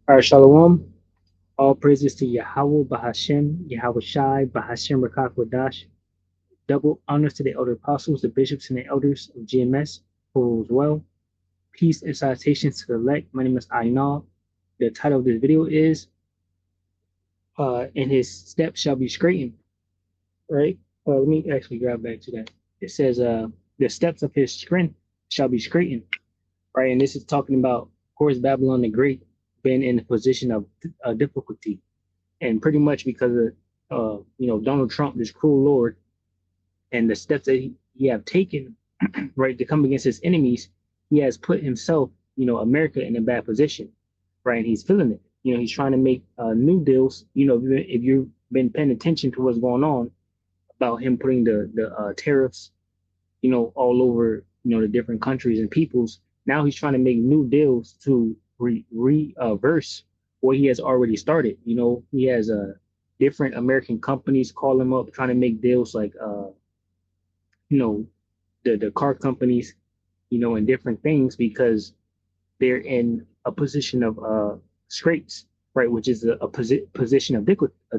All right, Shalom. All praises to Yahweh Bahashem, Yahweh Shai, Bahashem Rakak Wadash. Double honors to the elder apostles, the bishops, and the elders of GMS, who rules well. Peace and salutations to the elect. My name is Ainal. The title of this video is And His Steps Shall Be Straightened, right? Let me actually grab back to that. It says, The steps of his strength shall be straightened, right? And this is talking about, of course, Babylon the Great being in a position of difficulty, and pretty much because of Donald Trump, this cruel lord, and the steps that he have taken, right, to come against his enemies, he has put himself, America in a bad position, right? And he's feeling it. He's trying to make new deals. If you've been paying attention to what's going on about him putting the tariffs, all over, the different countries and peoples. Now he's trying to make new deals to reverse what he has already started. He has different American companies call him up trying to make deals like you know the car companies, and different things because they're in a position of scrapes, right, which is position of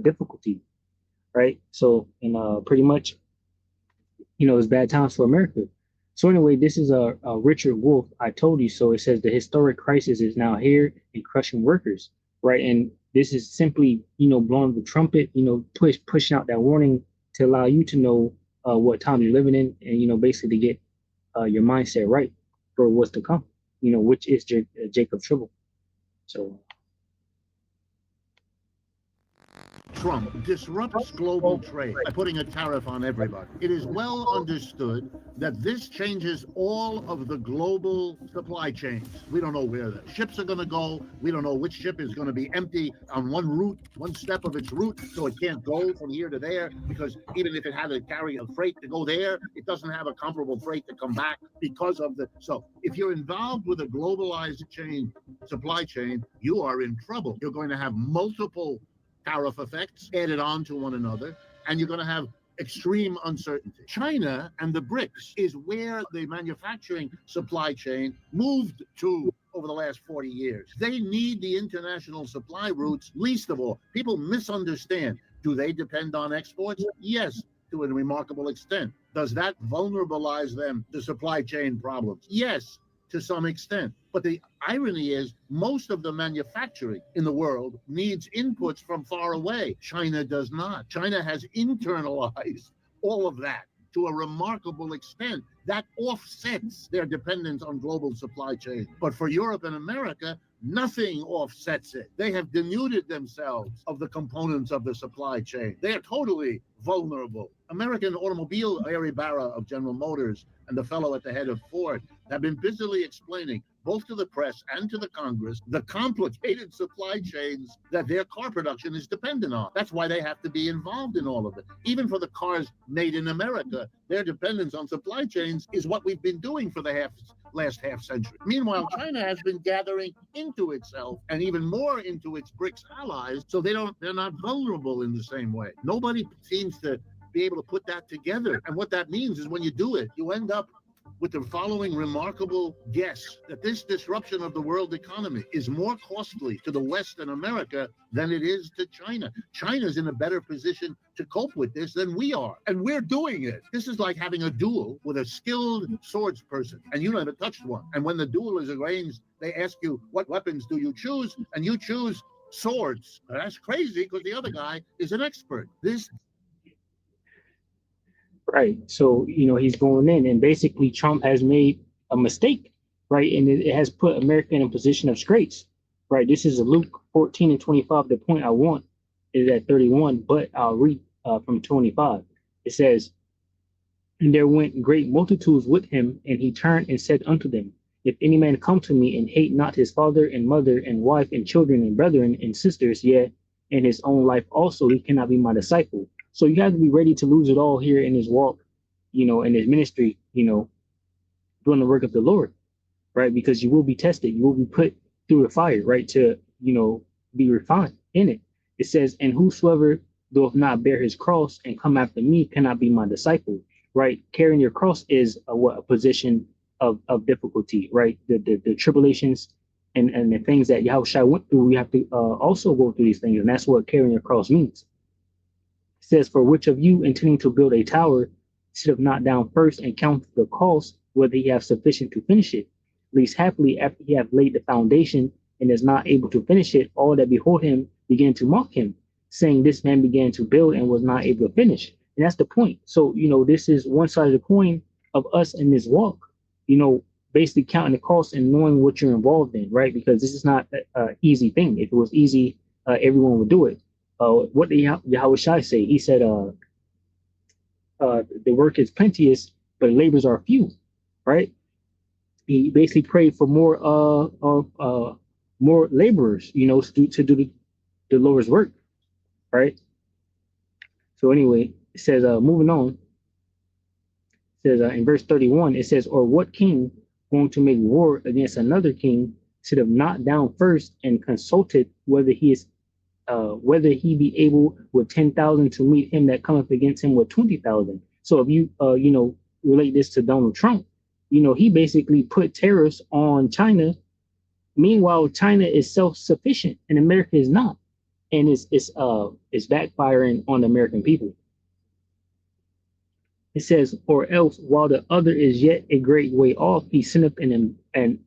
difficulty, right? So, and pretty much, it's bad times for America. So anyway, this is a Richard Wolff. I told you so. It says the historic crisis is now here and crushing workers, right? And this is simply, blowing the trumpet, pushing out that warning to allow you to know what time you're living in, and basically to get your mindset right for what's to come. Which is Jacob's trouble. So Trump disrupts global trade by putting a tariff on everybody. It is well understood that this changes all of the global supply chains. We don't know where the ships are going to go. We don't know which ship is going to be empty on one route, one step of its route, so it can't go from here to there, because even if it had to carry a freight to go there, it doesn't have a comparable freight to come back because of the. So if you're involved with a globalized supply chain, you are in trouble. You're going to have multiple tariff effects added on to one another, and you're going to have extreme uncertainty. China and the BRICS is where the manufacturing supply chain moved to over the last 40 years. They need the international supply routes least of all. People misunderstand. Do they depend on exports? Yes, to a remarkable extent. Does that vulnerabilize them to supply chain problems? Yes, to some extent. But the irony is most of the manufacturing in the world needs inputs from far away. China does not. China has internalized all of that to a remarkable extent. That offsets their dependence on global supply chains. But for Europe and America, nothing offsets it. They have denuded themselves of the components of the supply chain. They are totally vulnerable. American automobile, Larry Barra of General Motors and the fellow at the head of Ford, have been busily explaining, both to the press and to the Congress, the complicated supply chains that their car production is dependent on. That's why they have to be involved in all of it. Even for the cars made in America, their dependence on supply chains is what we've been doing for the last half century. Meanwhile, China has been gathering into itself and even more into its BRICS allies, so they're not vulnerable in the same way. Nobody seems to be able to put that together. And what that means is when you do it, you end up with the following remarkable guess, that this disruption of the world economy is more costly to the West and America than it is to China. China's in a better position to cope with this than we are, and we're doing it. This is like having a duel with a skilled swords person, and you never touched one. And when the duel is arranged, they ask you, what weapons do you choose? And you choose swords. That's crazy because the other guy is an expert. This right. So, he's going in, and basically Trump has made a mistake, right? And it has put America in a position of scrapes, right? This is Luke 14 and 25. The point I want is at 31, but I'll read from 25. It says, And there went great multitudes with him, and he turned and said unto them, If any man come to me and hate not his father and mother and wife and children and brethren and sisters, yet and his own life also, he cannot be my disciple. So you have to be ready to lose it all here in his walk, in his ministry, doing the work of the Lord, right? Because you will be tested, you will be put through the fire, right? To, be refined in it. It says, And whosoever doth not bear his cross and come after me cannot be my disciple, right? Carrying your cross is a position of difficulty, right? The tribulations and the things that Yahushua went through, we have to also go through these things, and that's what carrying a cross means. It says, "For which of you intending to build a tower should have not down first and count the cost, whether he have sufficient to finish it? Least happily, after he have laid the foundation and is not able to finish it, all that behold him begin to mock him, saying, This man began to build and was not able to finish." And that's the point. So, this is one side of the coin of us in this walk, you know, basically counting the cost and knowing what you're involved in, right? Because this is not an easy thing. If it was easy, everyone would do it. What did Yahweh Shai say? He said, the work is plenteous, but labors are few, right? He basically prayed for more laborers, to do the Lord's work, right? So anyway, it says, moving on, it says in verse 31, it says, "Or what king going to make war against another king should have not down first and consulted whether he be able with 10,000 to meet him that cometh against him with 20,000." So if you, relate this to Donald Trump, he basically put tariffs on China. Meanwhile, China is self-sufficient and America is not. And it's backfiring on the American people. It says, "Or else, while the other is yet a great way off, he sendeth an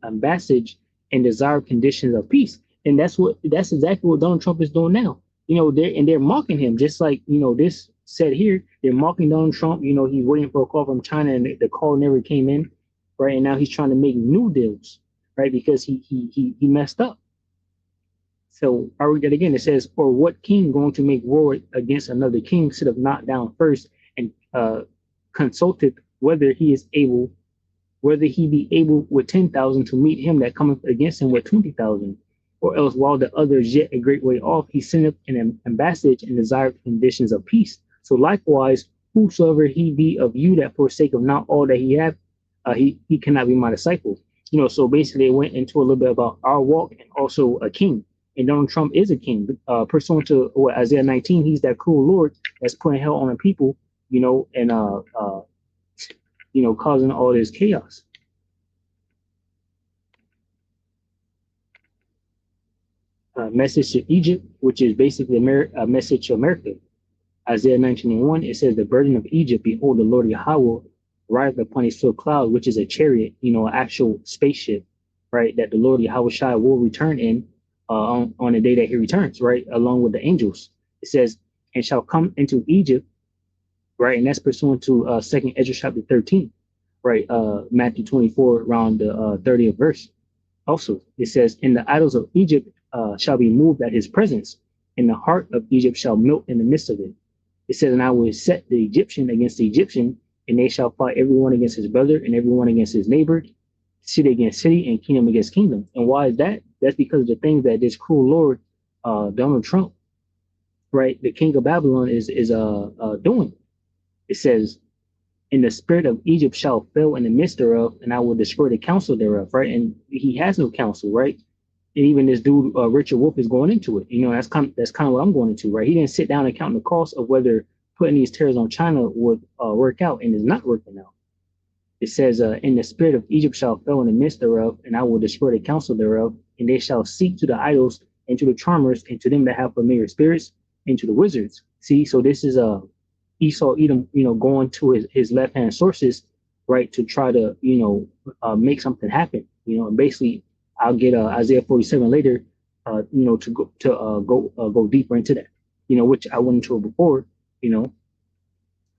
ambassage and desire conditions of peace." And that's exactly what Donald Trump is doing now. They're mocking him, just like this said here. They're mocking Donald Trump. He's waiting for a call from China, and the call never came in, right? And now he's trying to make new deals, right? Because he messed up. So I read that again. It says, "Or what king going to make war against another king should have not down first and consulted whether he be able with 10,000 to meet him that cometh against him with 20,000? Or else, while the other is yet a great way off, he sendeth an ambassage and desired conditions of peace. So likewise, whosoever he be of you that forsaketh not all that he hath, he cannot be my disciple." So basically, it went into a little bit about our walk and also a king. And Donald Trump is a king. Pursuant to Isaiah 19, he's that cruel Lord that's putting hell on the people, and causing all this chaos. Message to Egypt, which is basically a message to America. Isaiah 19:1, it says, "The burden of Egypt, behold, the Lord Yahweh arrived upon a swift cloud," which is a chariot, an actual spaceship, right? That the Lord Yahweh Shai will return in on the day that he returns, right? Along with the angels. It says, "And shall come into Egypt," right? And that's pursuant to 2nd Ezra chapter 13, right? Matthew 24, around the 30th verse. Also, it says, "And the idols of Egypt shall be moved at his presence, and the heart of Egypt shall melt in the midst of it." It says, "And I will set the Egyptian against the Egyptian, and they shall fight everyone against his brother, and everyone against his neighbor, city against city, and kingdom against kingdom." And why is that? That's because of the things that this cruel Lord, Donald Trump, right, the king of Babylon, is doing. It says, "And the spirit of Egypt shall fail in the midst thereof, and I will destroy the counsel thereof," right? And he has no counsel, right? And even this dude, Richard Wolff, is going into it. That's kind of what I'm going into, right? He didn't sit down and count the cost of whether putting these tariffs on China would work out, and it's not working out. It says, "And the spirit of Egypt shall fail in the midst thereof, and I will destroy the counsel thereof, and they shall seek to the idols and to the charmers and to them that have familiar spirits and to the wizards." See, so this is Esau Edom, going to his left hand sources, right, to try to make something happen. And basically, I'll get Isaiah 47 later, to go deeper into that, which I went into it before.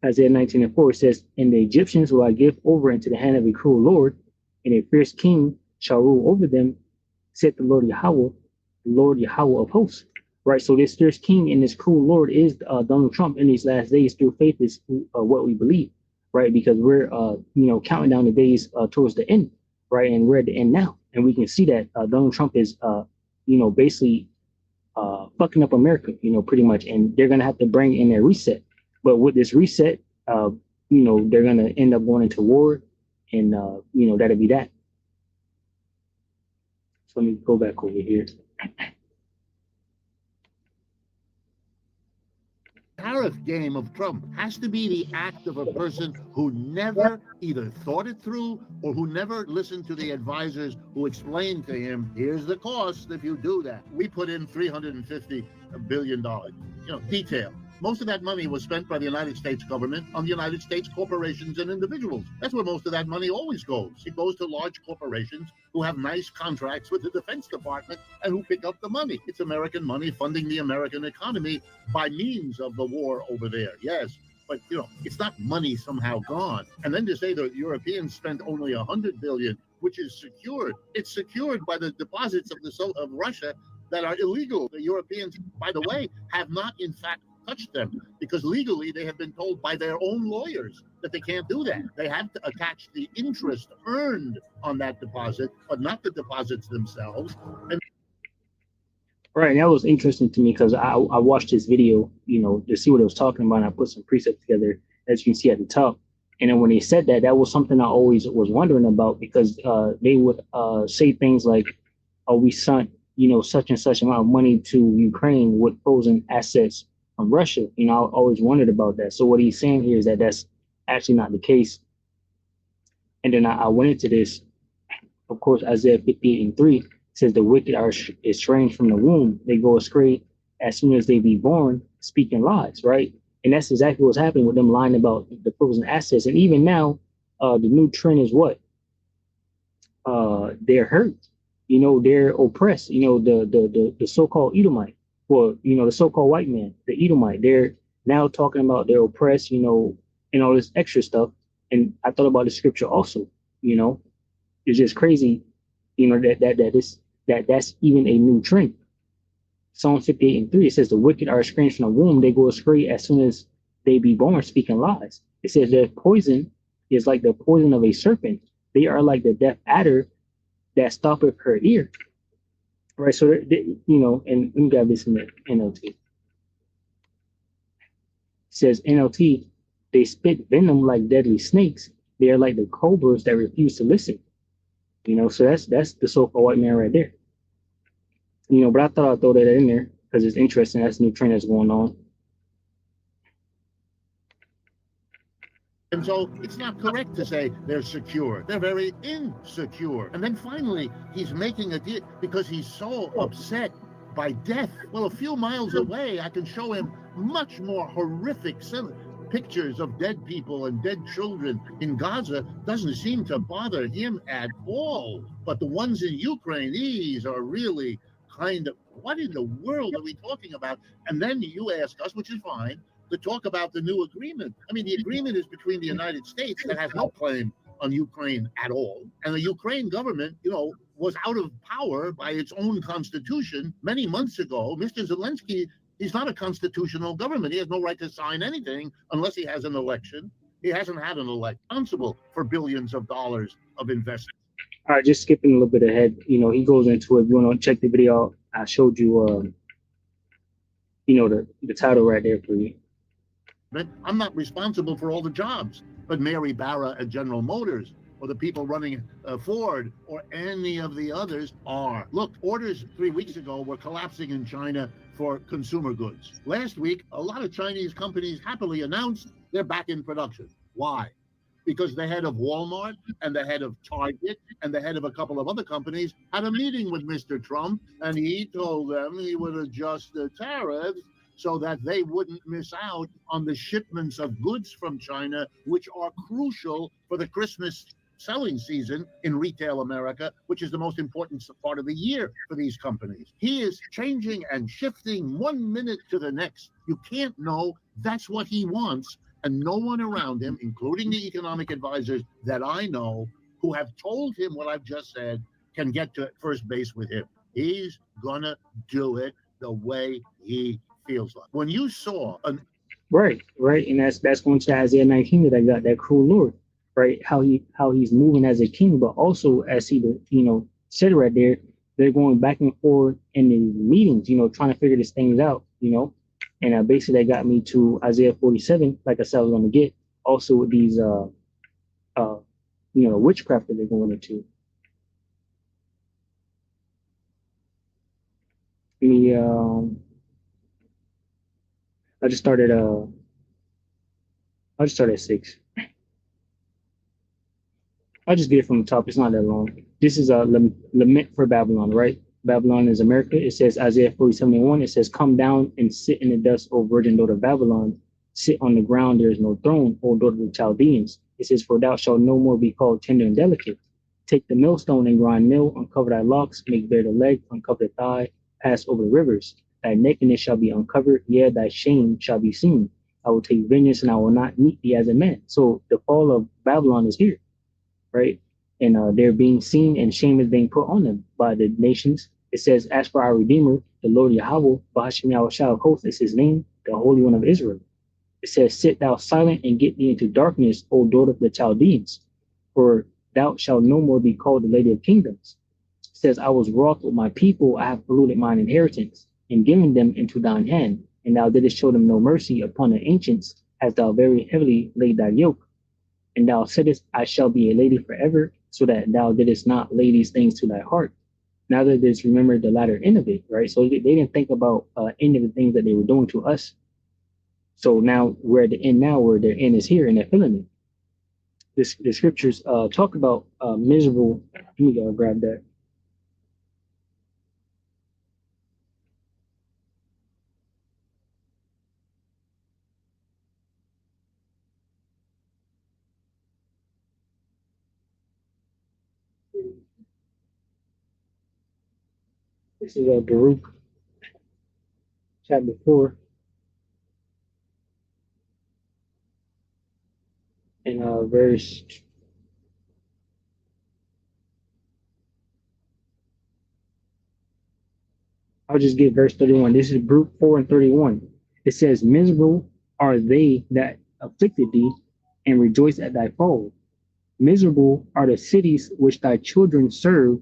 Isaiah 19:4 says, "And the Egyptians will I give over into the hand of a cruel Lord, and a fierce king shall rule over them, said the Lord Yahweh of hosts." Right. So this fierce king and this cruel Lord is Donald Trump in these last days. Through faith is what we believe, right? Because we're counting down the days towards the end, right? And we're at the end now, and we can see that Donald Trump is basically fucking up America, pretty much, and they're gonna have to bring in a reset. But with this reset, they're gonna end up going into war, and that'll be that. So let me go back over here. tariff game of Trump has to be the act of a person who never either thought it through or who never listened to the advisors who explained to him, here's the cost if you do that. We put in $350 billion, detail. Most of that money was spent by the United States government on the United States corporations and individuals. That's where most of that money always goes. It goes to large corporations who have nice contracts with the Defense Department and who pick up the money. It's American money funding the American economy by means of the war over there. Yes, but it's not money somehow gone. And then to say the Europeans spent only $100 billion, which is secured. It's secured by the deposits of Russia that are illegal. The Europeans, by the way, have not in fact touched them because legally they have been told by their own lawyers that they can't do that. They have to attach the interest earned on that deposit, but not the deposits themselves. And Right, and that was interesting to me because I watched this video, to see what it was talking about, and I put some precepts together, as you can see at the top. And then when they said that, that was something I always was wondering about because they would say things like, "Oh, we sent, such and such amount of money to Ukraine with frozen assets from Russia." I always wondered about that. So what he's saying here is that that's actually not the case. And then I went into this, of course, Isaiah 58:3 says the wicked are estranged from the womb. They go astray as soon as they be born, speaking lies, right? And that's exactly what's happening with them lying about the frozen assets. And even now, the new trend is what? They're hurt. They're oppressed. The so-called Edomite, or the so-called white man, the Edomite. They're now talking about they're oppressed, and all this extra stuff. And I thought about the scripture also. It's just crazy, that's even a new trend. Psalm 58:3, it says the wicked are estranged from the womb, they go astray as soon as they be born, speaking lies. It says their poison is like the poison of a serpent. They are like the deaf adder that stoppeth her ear. Right. So and we got this in the NLT. It says NLT, they spit venom like deadly snakes. They are like the cobras that refuse to listen. So that's the so-called white man right there. But I thought I'd throw that in there because it's interesting. That's a new trend that's going on. And so it's not correct to say they're secure. They're very insecure. And then finally, he's making a deal because he's so upset by death. Well, a few miles away, I can show him much more horrific pictures of dead people and dead children in Gaza. Doesn't seem to bother him at all. But the ones in Ukraine, these are really kind of, what in the world are we talking about? And then you ask us, which is fine, to talk about the new agreement. I mean, the agreement is between the United States that has no claim on Ukraine at all. And the Ukraine government, was out of power by its own constitution many months ago. Mr. Zelensky, he's not a constitutional government. He has no right to sign anything unless he has an election. He hasn't had an election. Responsible for billions of dollars of investment. All right, just skipping a little bit ahead. He goes into it. If you want to check the video, I showed you, the title right there for you. I'm not responsible for all the jobs, but Mary Barra at General Motors or the people running Ford or any of the others are. Look, orders 3 weeks ago were collapsing in China for consumer goods. Last week, a lot of Chinese companies happily announced they're back in production. Why? Because the head of Walmart and the head of Target and the head of a couple of other companies had a meeting with Mr. Trump, and he told them he would adjust the tariffs so that they wouldn't miss out on the shipments of goods from China, which are crucial for the Christmas selling season in retail America, which is the most important part of the year for these companies. He is changing and shifting 1 minute to the next. You can't know. That's what he wants. And no one around him, including the economic advisors that I know, who have told him what I've just said, can get to first base with him. He's gonna do it the way he feels like. When you saw right, and that's going to Isaiah 19 that I got that cruel Lord, right? How he's moving as a king, but also as he said right there, they're going back and forth in the meetings, trying to figure these things out, And basically, that got me to Isaiah 47, like I said, I was going to get also with these, witchcraft that they're going into. I just started. I just started at 6. I'll just get it from the top. It's not that long. This is a lament for Babylon, right? Babylon is America. It says Isaiah 40:71. It says, "Come down and sit in the dust, O virgin daughter of Babylon. Sit on the ground. There is no throne, O daughter of the Chaldeans." It says, "For thou shalt no more be called tender and delicate. Take the millstone and grind mill. Uncover thy locks. Make bare the leg. Uncover the thigh. Pass over the rivers. Thy nakedness shall be uncovered. Yea, thy shame shall be seen. I will take vengeance and I will not meet thee as a man." So the fall of Babylon is here, right? And they're being seen and shame is being put on them by the nations. It says, "As for our Redeemer, the Lord Yahweh, Bahashim Yahushua of hosts is his name, the Holy One of Israel." It says, "Sit thou silent and get thee into darkness, O daughter of the Chaldeans, for thou shalt no more be called the Lady of Kingdoms." It says, "I was wroth with my people, I have polluted mine inheritance, and given them into thine hand, and thou didst show them no mercy upon the ancients, as thou very heavily laid thy yoke. And thou saidst, I shall be a lady forever, so that thou didst not lay these things to thy heart. Now that this remember the latter end of it," right? So they didn't think about any of the things that they were doing to us. So now we're at the end now where their end is here and they're feeling it. The scriptures talk about miserable. Let me go grab that. This is Baruch chapter 4 and verse. I'll just get verse 31. This is Baruch 4 and 31. It says, "Miserable are they that afflicted thee, and rejoice at thy fall. Miserable are the cities which thy children serve.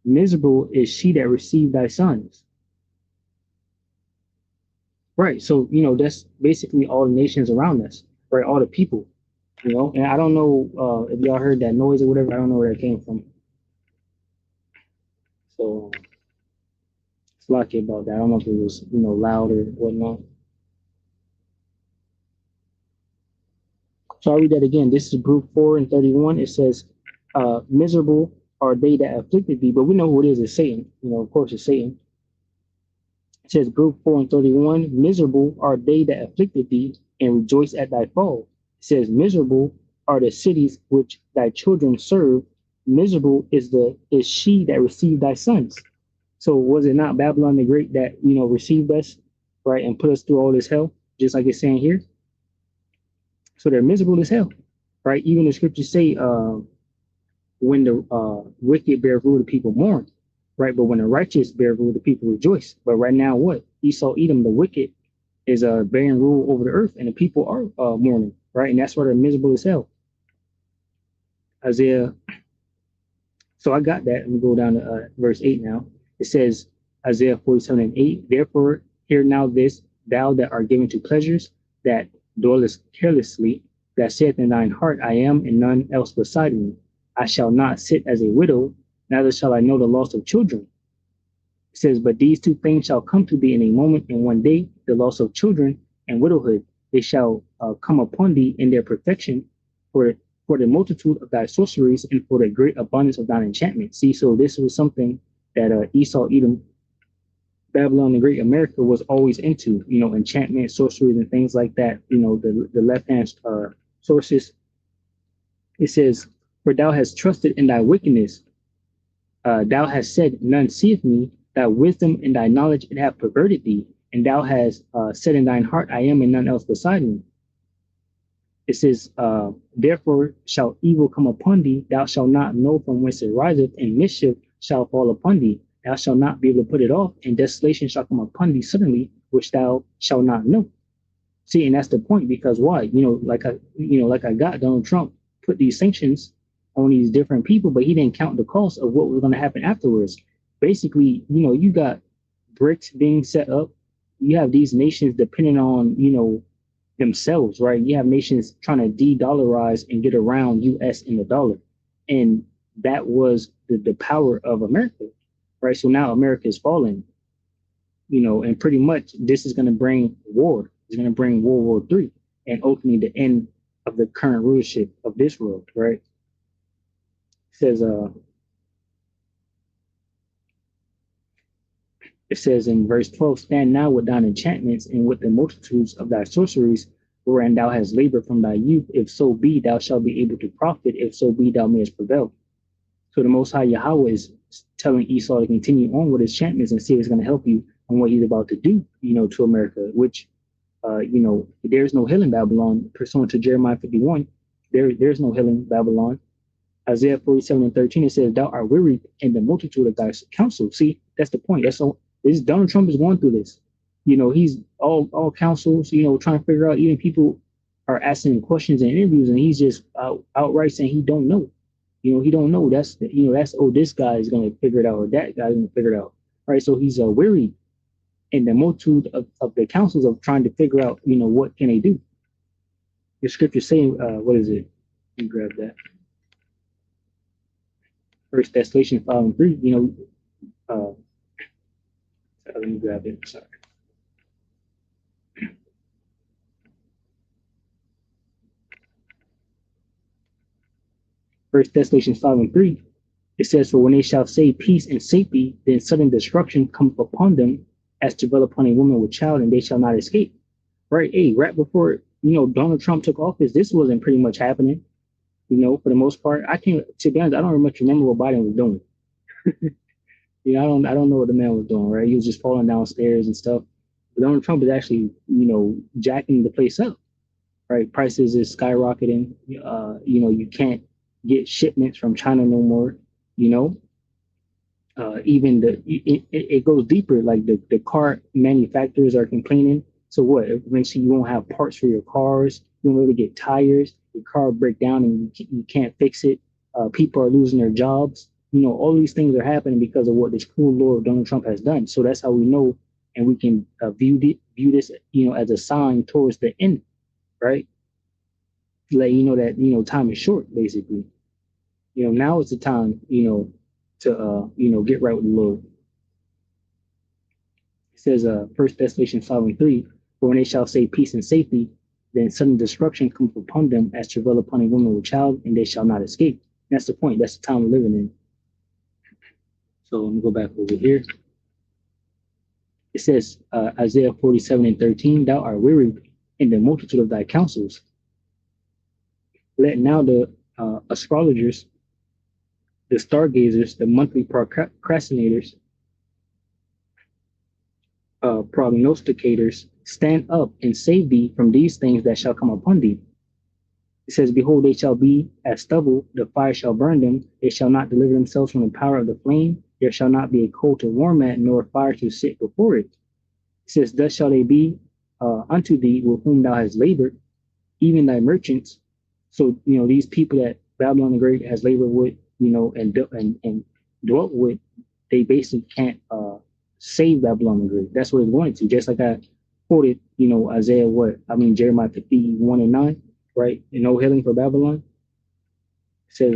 Miserable is she that received thy sons." Right. So, that's basically all the nations around us, right? All the people, And I don't know if y'all heard that noise or whatever. I don't know where it came from. So, it's lucky about that. I don't know if it was, loud or whatnot. So I'll read that again. This is Group 4 and 31. It says, "Miserable are they that afflicted thee." But we know who it is. It's Satan. Of course, it's Satan. It says, Group 4 and 31, "Miserable are they that afflicted thee, and rejoice at thy fall." It says, "Miserable are the cities which thy children serve. Miserable is she that received thy sons." So was it not Babylon the Great that, received us, right, and put us through all this hell, just like it's saying here? So they're miserable as hell, right? Even the scriptures say, when the wicked bear rule, the people mourn, right? But when the righteous bear rule, the people rejoice. But right now, what? Esau, Edom, the wicked, is bearing rule over the earth, and the people are mourning, right? And that's why they're miserable as hell. Isaiah. So I got that. Let me go down to verse 8 now. It says, Isaiah 47 and 8, "Therefore, hear now this, thou that art given to pleasures, that dwellest carelessly, that saith in thine heart, I am, and none else beside me. I shall not sit as a widow, neither shall I know the loss of children." It says, "But these two things shall come to thee in a moment, in one day, the loss of children and widowhood. They shall come upon thee in their perfection, for the multitude of thy sorceries and for the great abundance of thine enchantment." See, so this was something that Esau, Edom, Babylon, the Great America was always into, enchantment, sorceries, and things like that. The left hand sources. It says, "For thou hast trusted in thy wickedness. Thou hast said, None seeth me. Thy wisdom and thy knowledge it have perverted thee. And thou hast said in thine heart, I am, and none else beside me." It says, "Therefore shall evil come upon thee. Thou shalt not know from whence it riseth, and mischief shall fall upon thee. Thou shalt not be able to put it off, and desolation shall come upon thee suddenly, which thou shalt not know." See, and that's the point, because why? Like I got Donald Trump put these sanctions on these different people, but he didn't count the cost of what was going to happen afterwards. Basically, you got bricks being set up. You have these nations depending on, themselves, right? You have nations trying to de-dollarize and get around US and the dollar. And that was the power of America, right? So now America is falling, and pretty much this is going to bring war. It's going to bring World War III and ultimately the end of the current rulership of this world, right? It says, It says in verse 12, stand now with thine enchantments and with the multitudes of thy sorceries, wherein thou hast labored from thy youth. If so be, thou shalt be able to profit. If so be, thou mayest prevail. So the Most High Yahweh is telling Esau to continue on with his enchantments and see if it's going to help you on what he's about to do, to America, which, there's no hill in Babylon, pursuant to Jeremiah 51. There's no hill in Babylon. Isaiah 47 and 13, it says, thou art weary in the multitude of thy counsel. See, that's the point. That's all. This Donald Trump is going through this. He's all councils, trying to figure out, even people are asking questions in interviews, and he's just outright saying he don't know. He don't know. That's, oh, this guy is going to figure it out, or that guy is going to figure it out. All right. So he's weary in the multitude of the councils of trying to figure out, what can they do? The scripture saying, what is it? Let me grab that. First Thessalonians 5 and 3, let me grab it. Sorry. First Thessalonians 5 and 3, it says, for when they shall say peace and safety, then sudden destruction cometh upon them as to dwell upon a woman with child, and they shall not escape. Right? Hey, right before, Donald Trump took office, this wasn't pretty much happening. For the most part, to be honest, I don't much remember what Biden was doing. I don't know what the man was doing, right? He was just falling downstairs and stuff. But Donald Trump is actually, jacking the place up, right? Prices is skyrocketing. You can't get shipments from China no more. Even it goes deeper. Like the car manufacturers are complaining. So what? Eventually, you won't have parts for your cars. You won't really get tires. Your car break down and you can't fix it. People are losing their jobs. All these things are happening because of what this cruel Lord Donald Trump has done. So that's how we know, and we can view this, as a sign towards the end, right? To let you know that time is short, basically. Now is the time, to get right with the Lord. It says, First Thessalonians 5 and 3, for when they shall say peace and safety, then sudden destruction comes upon them as travail upon a woman with child, and they shall not escape. That's the point. That's the time we're living in. So let me go back over here. It says, Isaiah 47 and 13, thou art weary in the multitude of thy counsels. Let now the astrologers, the stargazers, the monthly procrastinators, prognosticators, stand up and save thee from these things that shall come upon thee. It says, behold, they shall be as stubble, the fire shall burn them, they shall not deliver themselves from the power of the flame, there shall not be a coal to warm at, nor fire to sit before it. It says, thus shall they be unto thee with whom thou hast labored, even thy merchants. So, these people that Babylon the Great has labored with, and dwelt with, they basically can't save Babylon the Great. That's what it's going to. Just like I quoted, Jeremiah 51 and 9, right? And no healing for Babylon. It says,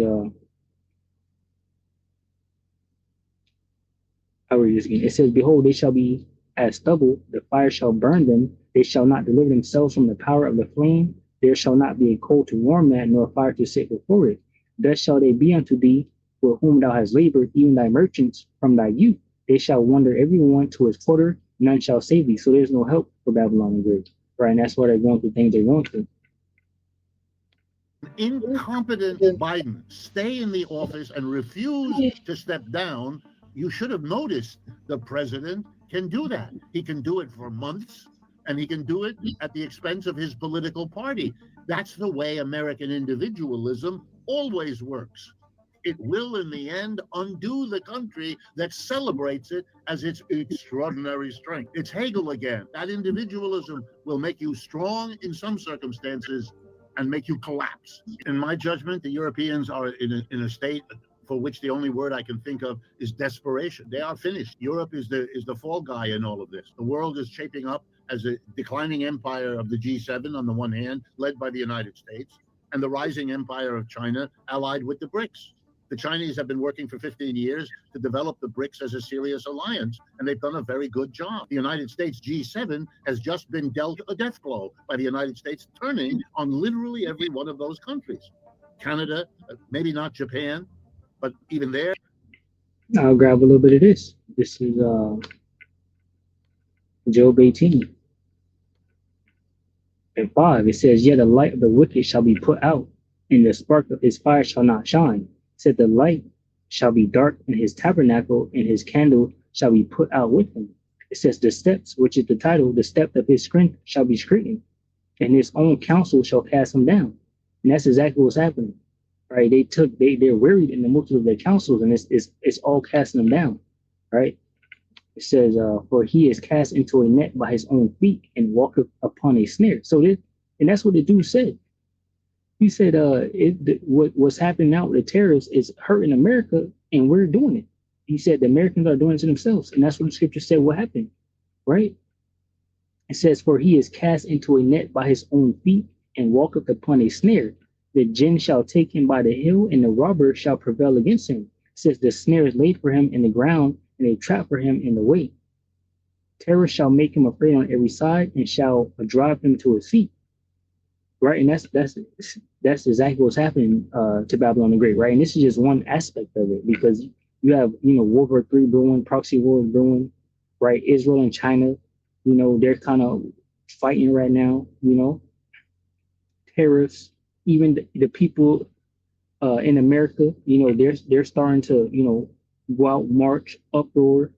I read this again. It says, behold, they shall be as stubble, the fire shall burn them, they shall not deliver themselves from the power of the flame, there shall not be a coal to warm at, nor a fire to sit before it. Thus shall they be unto thee, with whom thou hast labored, even thy merchants from thy youth. They shall wander every one to his quarter, none shall save thee. So there's no help for Babylon the Great, right? And that's why they're going through things they're going through. Incompetent Biden stay in the office and refuse to step down. You should have noticed the president can do that. He can do it for months, and he can do it at the expense of his political party. That's the way American individualism always works. It will, in the end, undo the country that celebrates it as its extraordinary strength. It's Hegel again. That individualism will make you strong in some circumstances and make you collapse. In my judgment, the Europeans are in a state for which the only word I can think of is desperation. They are finished. Europe is the fall guy in all of this. The world is shaping up as a declining empire of the G7 on the one hand, led by the United States, and the rising empire of China, allied with the BRICS. The Chinese have been working for 15 years to develop the BRICS as a serious alliance, and they've done a very good job. The United States G7 has just been dealt a death blow by the United States turning on literally every one of those countries. Canada, maybe not Japan, but even there. I'll grab a little bit of this. This is Job 18 and 5. It says, "Yet the light of the wicked shall be put out, and the spark of his fire shall not shine. It said the light shall be dark in his tabernacle, and his candle shall be put out with him." It says the steps, which is the title, the step of his strength shall be screened, and his own counsel shall cast him down. And that's exactly what's happening. Right? They're wearied in the multitude of their counsels, and it's all casting them down. Right? It says, "For he is cast into a net by his own feet, and walketh upon a snare." So and that's what the dude said. He said, "What's happening now with the terrorists is hurting America, and we're doing it." He said the Americans are doing it to themselves, and that's what the scripture said will happen. Right? It says, "For he is cast into a net by his own feet, and walketh upon a snare. The jinn shall take him by the heel, and the robber shall prevail against him." It says, "The snare is laid for him in the ground, and a trap for him in the way. Terror shall make him afraid on every side, and shall drive him to his feet." Right, and that's exactly what's happening to Babylon the Great. Right, and this is just one aspect of it, because you have World War III brewing, proxy war brewing. Right, Israel and China, they're kind of fighting right now. Terrorists, even the people in America, they're starting to go out, march, uproar,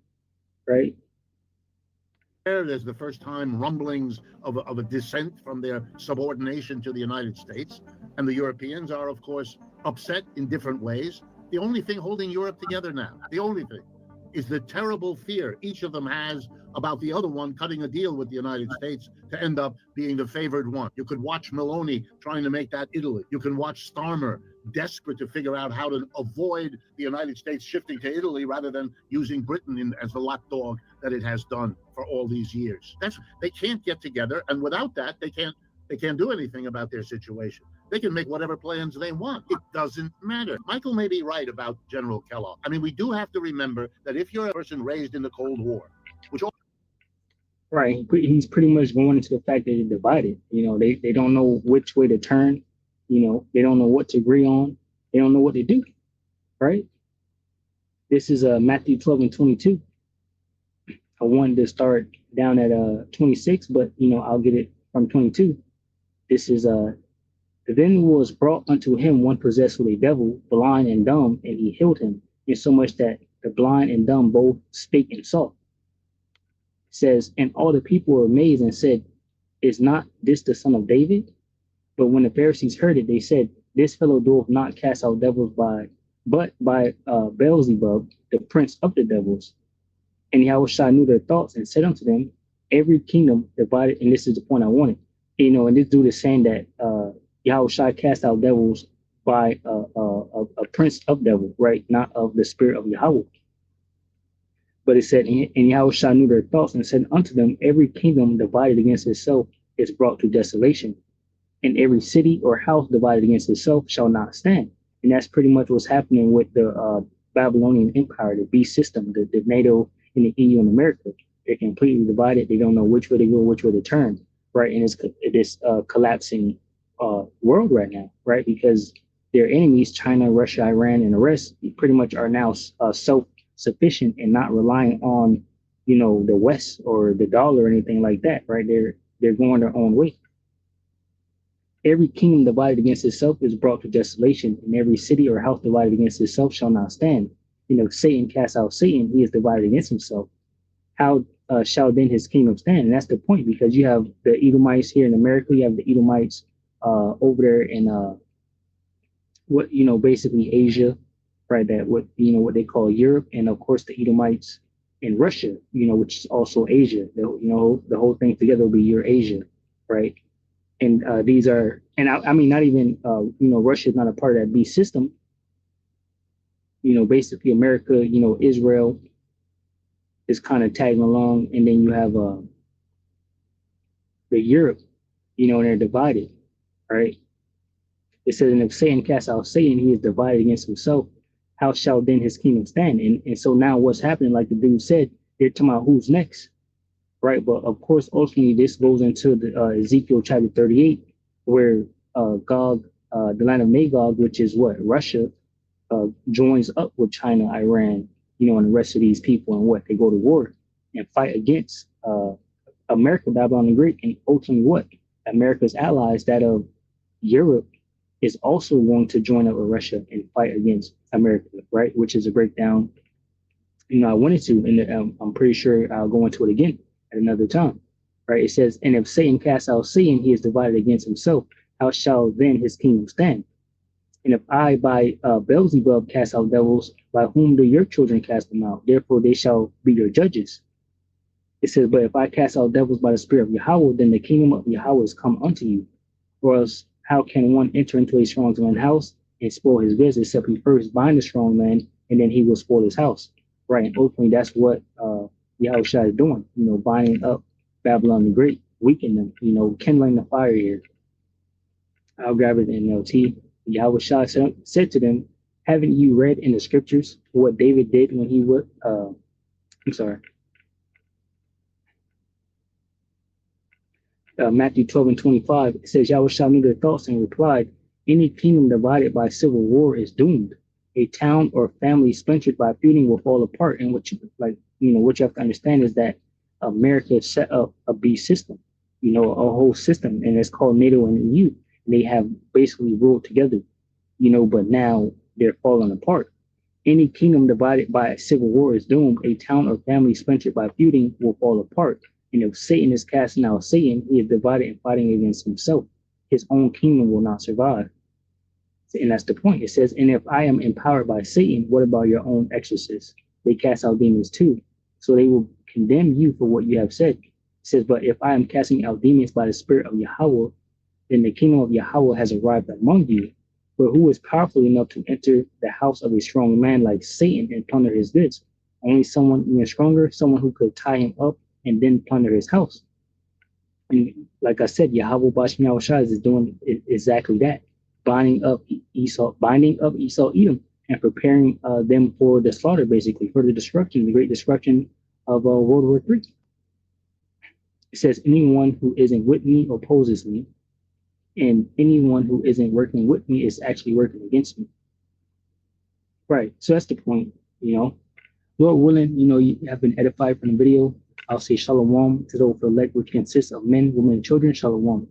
right? There's the first time rumblings of a dissent from their subordination to the United States. And the Europeans are, of course, upset in different ways. The only thing holding Europe together now, the only thing, is the terrible fear each of them has about the other one cutting a deal with the United States to end up being the favored one. You could watch Meloni trying to make that Italy. You can watch Starmer desperate to figure out how to avoid the United States shifting to Italy rather than using Britain as the lapdog that it has done for all these years. They can't get together, and without that, they can't do anything about their situation. They can make whatever plans they want. It doesn't matter. Michael may be right about General Kellogg. I mean, we do have to remember that if you're a person raised in the Cold War, which right, he's pretty much going into the fact that they're divided. They don't know which way to turn. They don't know what to agree on. They don't know what to do. Right. This is Matthew 12 and 22. I wanted to start down at 26, but I'll get it from 22. This is Then was brought unto him one possessed with a devil, blind and dumb, and he healed him, insomuch that the blind and dumb both spake and saw. It says, "And all the people were amazed and said, Is not this the son of David? But when the Pharisees heard it, they said, This fellow doeth not cast out devils but by Beelzebub, the prince of the devils." And Yahushua knew their thoughts and said unto them, "Every kingdom divided," and this is the point I wanted, and this dude is saying that Yahushua cast out devils by a prince of devils, right? Not of the spirit of Yahweh. But it said, "And Yahushua knew their thoughts and said unto them, Every kingdom divided against itself is brought to desolation, and every city or house divided against itself shall not stand." And that's pretty much what's happening with the Babylonian Empire, the beast system, the NATO and the EU and America. They're completely divided. They don't know which way to go, which way to turn, right? And it's collapsing world right now, right? Because their enemies, China, Russia, Iran, and the rest, pretty much are now self-sufficient and not relying on, the West or the dollar or anything like that, right? They're going their own way. Every kingdom divided against itself is brought to desolation, and every city or house divided against itself shall not stand. Satan casts out Satan; he is divided against himself. How shall then his kingdom stand? And that's the point, because you have the Edomites here in America, you have the Edomites over there in basically Asia, right? That what they call Europe, and of course the Edomites in Russia, which is also Asia. The whole thing together will be Eurasia, right? And these are, and I mean, not even Russia is not a part of that beast system. Basically America, Israel is kind of tagging along, and then you have the Europe, and they're divided, right? It says, "And if Satan casts out Satan, he is divided against himself. how shall then his kingdom stand? And so now what's happening, like the dude said, they're talking about who's next, right? But of course, ultimately, this goes into the Ezekiel chapter 38, where Gog, the land of Magog, which is what Russia, joins up with China, Iran, and the rest of these people, and what they go to war and fight against America, Babylon the Great, and ultimately what America's allies, that of Europe, is also going to join up with Russia and fight against America, right? Which is a breakdown, I wanted to, and I'm pretty sure I'll go into it again at another time, right? It says, and if Satan casts out Satan, he is divided against himself. How shall then his kingdom stand? And if I by Beelzebub cast out devils, by whom do your children cast them out? Therefore they shall be your judges. It says, but if I cast out devils by the spirit of Yahweh, then the kingdom of Yahweh is come unto you. Or else how can one enter into a strong man's house and spoil his goods, except he first bind the strong man, and then he will spoil his house? Right. And ultimately that's what Yahweh is doing, binding up Babylon the Great, weakening them, kindling the fire here. I'll grab it in NLT. Yahweh said to them, haven't you read in the scriptures what David did when he was, I'm sorry, Matthew 12 and 25, it says, Yahweh knew their thoughts and replied, any kingdom divided by civil war is doomed. A town or family splintered by feuding will fall apart. And what you have to understand is that America set up a beast system, a whole system, and it's called NATO and EU. They have basically ruled together, but now they're falling apart. Any kingdom divided by a civil war is doomed. A town or family splintered by feuding will fall apart. And if Satan is casting out Satan, he is divided and fighting against himself. His own kingdom will not survive. And that's the point. It says, and if I am empowered by Satan, what about your own exorcists? They cast out demons too. So they will condemn you for what you have said. It says, but if I am casting out demons by the spirit of Yahweh, then the kingdom of Yahweh has arrived among you. But who is powerful enough to enter the house of a strong man like Satan and plunder his goods? Only someone stronger, someone who could tie him up and then plunder his house. And like I said, Yahweh Bashim Yahushua is doing exactly that, binding up Esau, Edom, and preparing them for the slaughter, basically, for the destruction, the great destruction of World War III. It says, anyone who isn't with me opposes me, and anyone who isn't working with me is actually working against me. Right. So that's the point, Lord willing, you have been edified from the video. I'll say shalom to those elect, which consists of men, women, and children. Shalom.